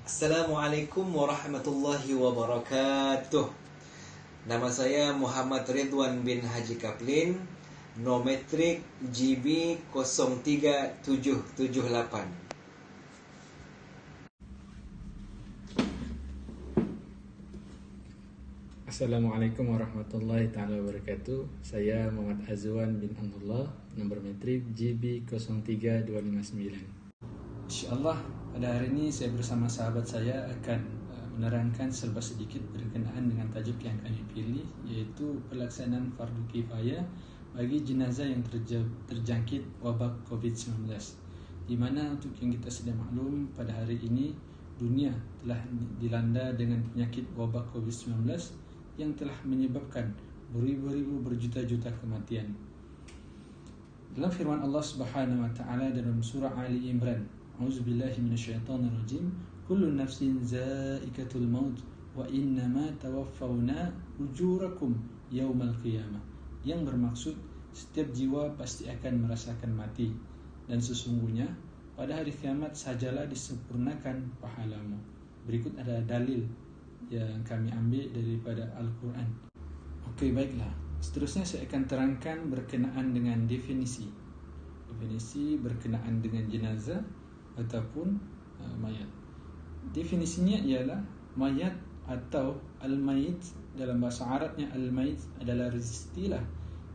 Assalamualaikum warahmatullahi wabarakatuh. Nama saya Muhammad Ridwan bin Haji Kaplin, Nometrik GB 03778. Assalamualaikum warahmatullahi ta'ala wabarakatuh. Saya Muhammad Azwan bin Abdullah, nomor metrik GB 03259. InsyaAllah pada hari ini saya bersama sahabat saya akan menerangkan serba sedikit berkenaan dengan tajuk yang kami pilih, yaitu pelaksanaan fardu kifayah bagi jenazah yang terjangkit wabak COVID-19. Di mana untuk yang kita sudah maklum, pada hari ini dunia telah dilanda dengan penyakit wabak COVID-19 yang telah menyebabkan beribu-ribu berjuta-juta kematian. Dalam firman Allah Subhanahu wa taala dalam surah Ali Imran, A'udzubillahi minasyaitonirrajim, kullu nafsin za'iqatul maut wa innama tawaffawna ujurakum yaumal qiyamah. Yang bermaksud setiap jiwa pasti akan merasakan mati, dan sesungguhnya pada hari kiamat sajalah disempurnakan pahalamu. Berikut ada dalil yang kami ambil daripada Al-Quran. Okey, baiklah. Seterusnya saya akan terangkan berkenaan dengan definisi berkenaan dengan jenazah ataupun mayat. Definisinya ialah mayat atau al-mayit, dalam bahasa Arabnya al-mayit adalah istilah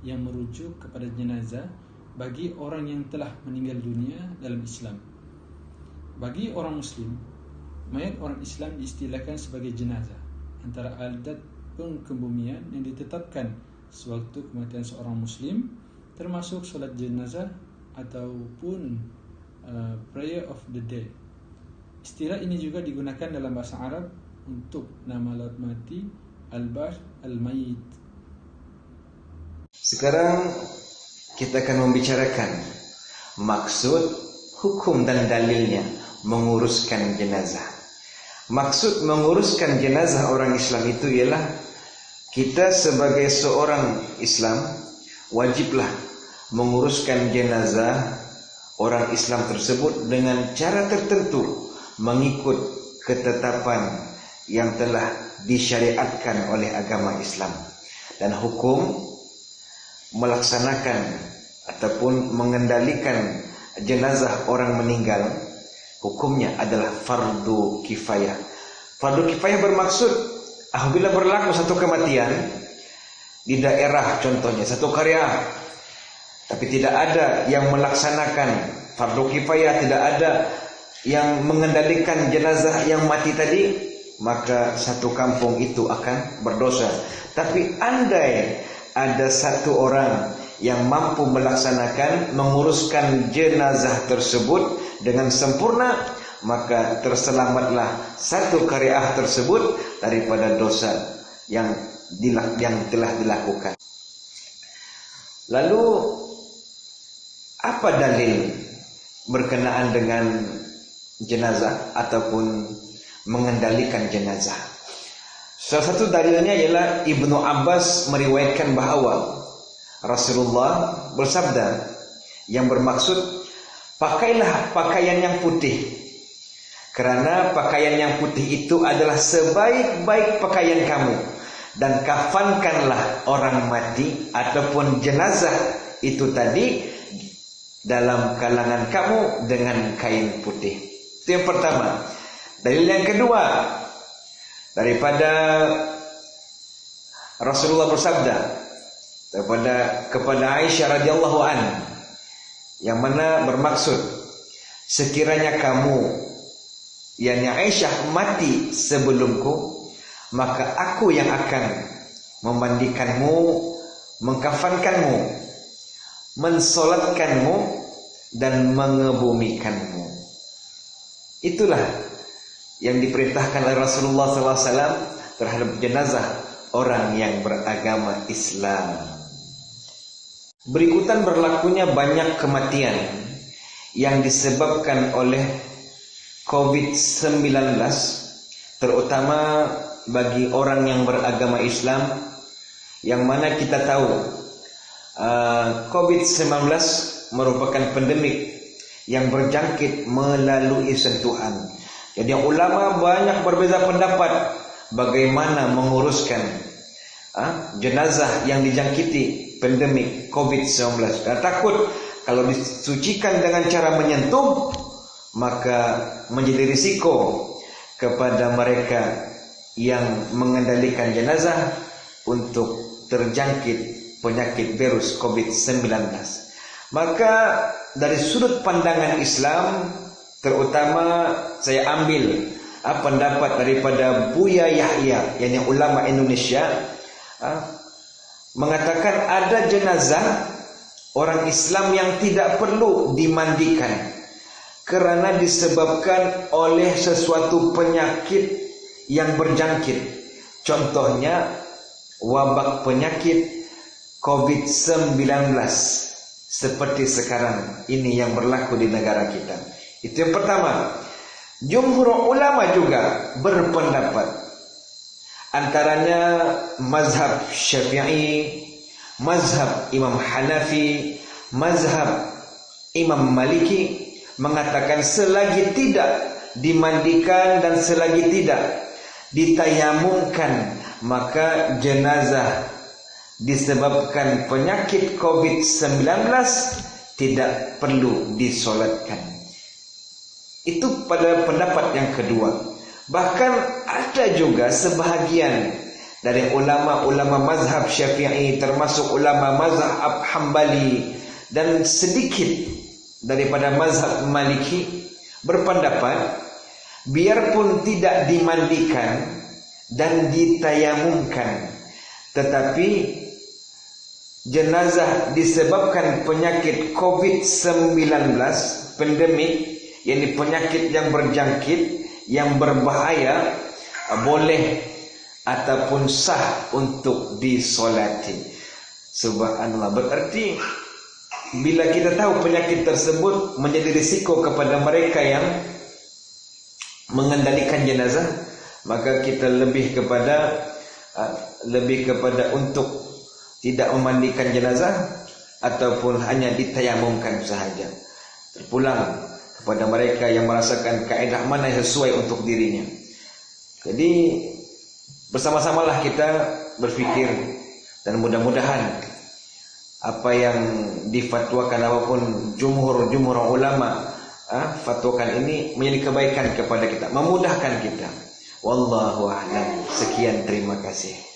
yang merujuk kepada jenazah bagi orang yang telah meninggal dunia dalam Islam. Bagi orang Muslim, mayat orang Islam diistilahkan sebagai jenazah, antara adat pengkebumian yang ditetapkan sewaktu kematian seorang Muslim, termasuk solat jenazah ataupun prayer of the dead. Istilah ini juga digunakan dalam bahasa Arab untuk nama laut mati, al-bahr, al-mayit. Sekarang kita akan membicarakan maksud, hukum dan dalilnya menguruskan jenazah. Maksud menguruskan jenazah orang Islam itu ialah kita sebagai seorang Islam wajiblah menguruskan jenazah orang Islam tersebut dengan cara tertentu, mengikut ketetapan yang telah disyariatkan oleh agama Islam. Dan hukum melaksanakan ataupun mengendalikan jenazah orang meninggal, hukumnya adalah fardu kifayah. Fardu kifayah bermaksud apabila berlaku satu kematian di daerah, contohnya satu karya, tapi tidak ada yang melaksanakan fardu kifayah, tidak ada yang mengendalikan jenazah yang mati tadi, maka satu kampung itu akan berdosa. Tapi andai ada satu orang yang mampu melaksanakan, menguruskan jenazah tersebut dengan sempurna, maka terselamatlah satu qaryah tersebut daripada dosa yang telah dilakukan. Lalu apa dalil berkenaan dengan jenazah ataupun mengendalikan jenazah? Salah satu dalilnya ialah Ibnu Abbas meriwayatkan bahawa Rasulullah bersabda, yang bermaksud pakailah pakaian yang putih, kerana pakaian yang putih itu adalah sebaik-baik pakaian kamu, dan kafankanlah orang mati ataupun jenazah itu tadi dalam kalangan kamu dengan kain putih. Itu yang pertama. Dalil yang kedua daripada Rasulullah bersabda kepada Aisyah radhiyallahu anha, yang mana bermaksud sekiranya kamu, yakni Aisyah, mati sebelumku, maka aku yang akan memandikanmu, mengkafankanmu, mensolatkanmu, dan mengebumikanmu. Itulah yang diperintahkan oleh Rasulullah SAW terhadap jenazah orang yang beragama Islam. Berikutan berlakunya banyak kematian yang disebabkan oleh COVID-19, terutama bagi orang yang beragama Islam, yang mana kita tahu COVID-19 merupakan pandemik yang berjangkit melalui sentuhan. Jadi ulama banyak berbeza pendapat bagaimana menguruskan jenazah yang dijangkiti pandemik COVID-19. Karena takut kalau disucikan dengan cara menyentuh, maka menjadi risiko kepada mereka yang mengendalikan jenazah untuk terjangkit penyakit virus COVID-19. Maka dari sudut pandangan Islam, terutama saya ambil pendapat daripada Buya Yahya, yang ulama Indonesia, mengatakan ada jenazah orang Islam yang tidak perlu dimandikan karena disebabkan oleh sesuatu penyakit yang berjangkit. Contohnya wabak penyakit COVID-19 seperti sekarang ini yang berlaku di negara kita. Itu yang pertama. Jumhur ulama juga berpendapat, antaranya mazhab Syafi'i, mazhab Imam Hanafi, mazhab Imam Maliki, mengatakan selagi tidak dimandikan dan selagi tidak ditayamumkan, maka jenazah disebabkan penyakit COVID-19 tidak perlu disolatkan. Itu pada pendapat yang kedua. Bahkan ada juga sebahagian dari ulama-ulama mazhab Syafi'i, termasuk ulama mazhab Hambali, dan sedikit daripada mazhab Maliki, berpendapat biarpun tidak dimandikan dan ditayamumkan, tetapi jenazah disebabkan penyakit COVID-19 pandemik, yakni penyakit yang berjangkit yang berbahaya, boleh ataupun sah untuk disolati. Subhanallah. Berarti bila kita tahu penyakit tersebut menjadi risiko kepada mereka yang mengendalikan jenazah, maka kita lebih kepada untuk tidak memandikan jenazah ataupun hanya ditayamumkan sahaja. Terpulang kepada mereka yang merasakan kaedah mana yang sesuai untuk dirinya. Jadi bersama-samalah kita berfikir, dan mudah-mudahan apa yang difatwakan apapun jumhur ulama fatwakan ini menjadi kebaikan kepada kita, memudahkan kita. Wallahu a'lam. Sekian, terima kasih.